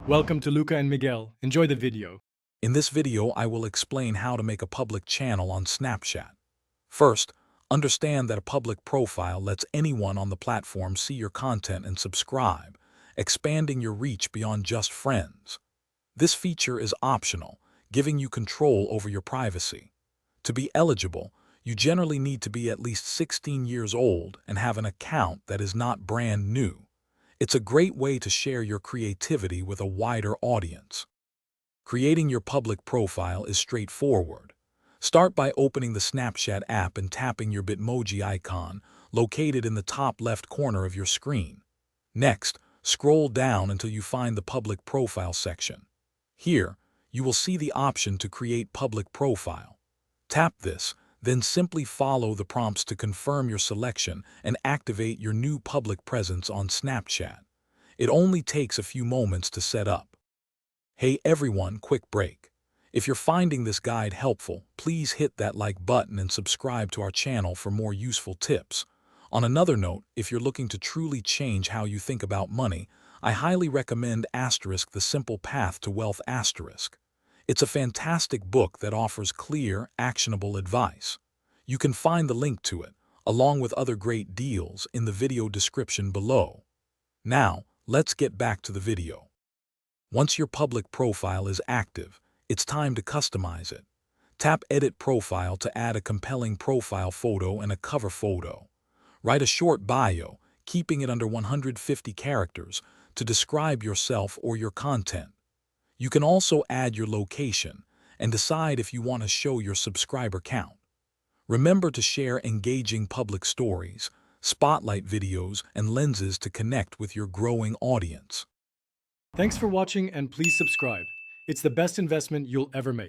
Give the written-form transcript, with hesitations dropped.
Welcome to Luca and Miguel. Enjoy the video. In this video, I will explain how to make a public channel on Snapchat. First, understand that a public profile lets anyone on the platform see your content and subscribe, expanding your reach beyond just friends. This feature is optional, giving you control over your privacy. To be eligible, you generally need to be at least 16 years old and have an account that is not brand new. It's a great way to share your creativity with a wider audience. Creating your public profile is straightforward. Start by opening the Snapchat app and tapping your Bitmoji icon, located in the top left corner of your screen. Next, scroll down until you find the Public Profile section. Here, you will see the option to create public profile. Tap this, then simply follow the prompts to confirm your selection and activate your new public presence on Snapchat. It only takes a few moments to set up. Hey everyone, quick break. If you're finding this guide helpful, please hit that like button and subscribe to our channel for more useful tips. On another note, if you're looking to truly change how you think about money, I highly recommend The Simple Path to Wealth. It's a fantastic book that offers clear, actionable advice. You can find the link to it, along with other great deals, in the video description below. Now, let's get back to the video. Once your public profile is active, it's time to customize it. Tap Edit Profile to add a compelling profile photo and a cover photo. Write a short bio, keeping it under 150 characters, to describe yourself or your content. You can also add your location and decide if you want to show your subscriber count. Remember to share engaging public stories, spotlight videos, and lenses to connect with your growing audience. Thanks for watching and please subscribe. It's the best investment you'll ever make.